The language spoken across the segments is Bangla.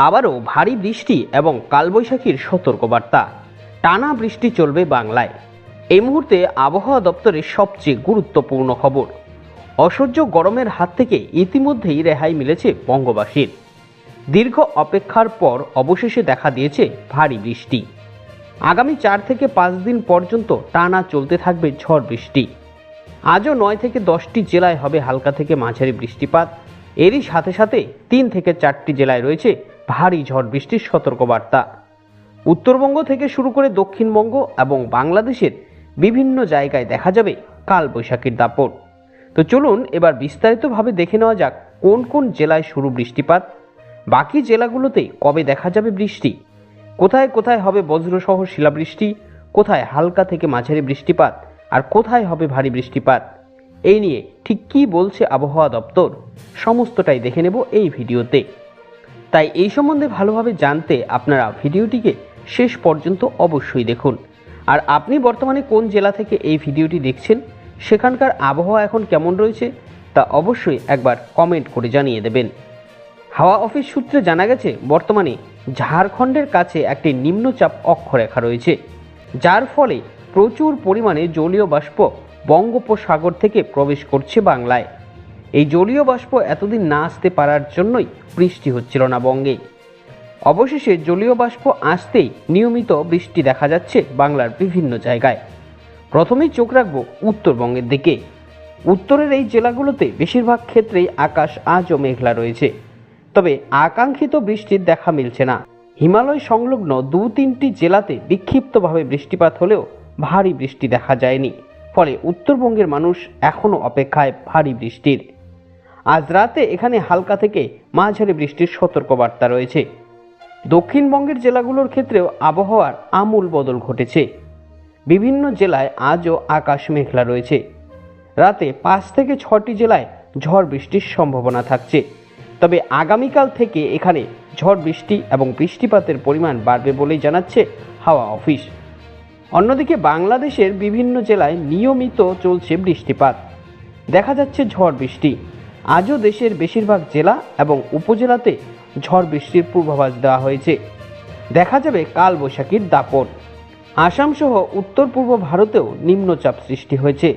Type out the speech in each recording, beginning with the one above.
আবারও ভারী বৃষ্টি এবং কালবৈশাখীর সতর্কবার্তা। টানা বৃষ্টি চলবে বাংলায়। এই মুহূর্তে আবহাওয়া দপ্তরের সবচেয়ে গুরুত্বপূর্ণ খবর, অসহ্য গরমের হাত থেকে ইতিমধ্যেই রেহাই মিলেছে বঙ্গবাসীর। দীর্ঘ অপেক্ষার পর অবশেষে দেখা দিয়েছে ভারী বৃষ্টি। আগামী 4 থেকে 5 দিন পর্যন্ত টানা চলতে থাকবে ঝড় বৃষ্টি। আজও 9 থেকে 10টি জেলায় হবে হালকা থেকে মাঝারি বৃষ্টিপাত। এরই সাথে সাথে 3 থেকে 4টি জেলায় রয়েছে ভারী ঝড় বৃষ্টির সতর্কবার্তা। উত্তরবঙ্গ থেকে শুরু করে দক্ষিণবঙ্গ এবং বাংলাদেশের বিভিন্ন জায়গায় দেখা যাবে কালবৈশাখীর দাপট। তো চলুন এবার বিস্তারিতভাবে দেখে নেওয়া যাক কোন কোন জেলায় শুরু বৃষ্টিপাত, বাকি জেলাগুলোতে কবে দেখা যাবে বৃষ্টি, কোথায় কোথায় হবে বজ্রসহ শিলাবৃষ্টি, কোথায় হালকা থেকে মাঝারি বৃষ্টিপাত, আর কোথায় হবে ভারী বৃষ্টিপাত। এই নিয়ে ঠিক কী বলছে আবহাওয়া দপ্তর, সমস্তটাই দেখে নেব এই ভিডিওতে। তাই এই সম্বন্ধে ভালোভাবে জানতে আপনারা ভিডিওটিকে শেষ পর্যন্ত অবশ্যই দেখুন। আর আপনি বর্তমানে কোন জেলা থেকে এই ভিডিওটি দেখছেন, সেখানকার আবহাওয়া এখন কেমন রয়েছে তা অবশ্যই একবার কমেন্ট করে জানিয়ে দেবেন। হাওয়া অফিস সূত্রে জানা গেছে বর্তমানে ঝাড়খণ্ডের কাছে একটি নিম্নচাপ অক্ষরেখা রয়েছে, যার ফলে প্রচুর পরিমাণে জলীয় বাষ্প বঙ্গোপসাগর থেকে প্রবেশ করছে বাংলায়। এই জলীয় বাষ্প এতদিন না আসতে পারার জন্যই বৃষ্টি হচ্ছিল না বঙ্গে। অবশেষে জলীয় বাষ্প আসতেই নিয়মিত বৃষ্টি দেখা যাচ্ছে বাংলার বিভিন্ন জায়গায়। প্রথমেই চোখ রাখব উত্তরবঙ্গের দিকে। উত্তরের এই জেলাগুলোতে বেশিরভাগ ক্ষেত্রেই আকাশ আজও মেঘলা রয়েছে, তবে আকাঙ্ক্ষিত বৃষ্টির দেখা মিলছে না। হিমালয় সংলগ্ন 2-3টি জেলাতে বিক্ষিপ্তভাবে বৃষ্টিপাত হলেও ভারী বৃষ্টি দেখা যায়নি, ফলে উত্তরবঙ্গের মানুষ এখনও অপেক্ষায় ভারী বৃষ্টির। আজ রাতে এখানে হালকা থেকে মাঝারি বৃষ্টির সতর্কবার্তা রয়েছে। দক্ষিণবঙ্গের জেলাগুলোর ক্ষেত্রেও আবহাওয়ার আমূল বদল ঘটেছে। বিভিন্ন জেলায় আজও আকাশ মেঘলা রয়েছে। রাতে 5 থেকে 6টি জেলায় ঝড় বৃষ্টির সম্ভাবনা থাকছে, তবে আগামীকাল থেকে এখানে ঝড় বৃষ্টি এবং বৃষ্টিপাতের পরিমাণ বাড়বে বলেই জানাচ্ছে হাওয়া অফিস। অন্যদিকে বাংলাদেশের বিভিন্ন জেলায় নিয়মিত চলছে বৃষ্টিপাত, দেখা যাচ্ছে ঝড় বৃষ্টি। আজও দেশের বেশিরভাগ জেলা এবং উপজেলাতে ঝড় বৃষ্টির পূর্বাভাস দেওয়া হয়েছে। দেখা যাবে কালবৈশাখীর দাপট। আসাম সহ উত্তর পূর্ব ভারতেও নিম্নচাপ সৃষ্টি হয়েছে।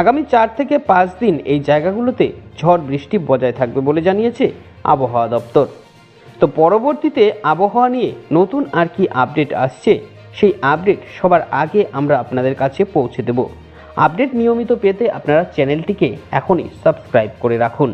আগামী 4 থেকে 5 দিন এই জায়গাগুলোতে ঝড় বৃষ্টি বজায় থাকবে বলে জানিয়েছে আবহাওয়া দপ্তর। তো পরবর্তীতে আবহাওয়া নিয়ে নতুন আর কি আপডেট আসছে, সেই আপডেট সবার আগে আমরা আপনাদের কাছে পৌঁছে দেব। আপডেট নিয়মিত পেতে আপনারা চ্যানেলটিকে এখনই সাবস্ক্রাইব করে রাখুন।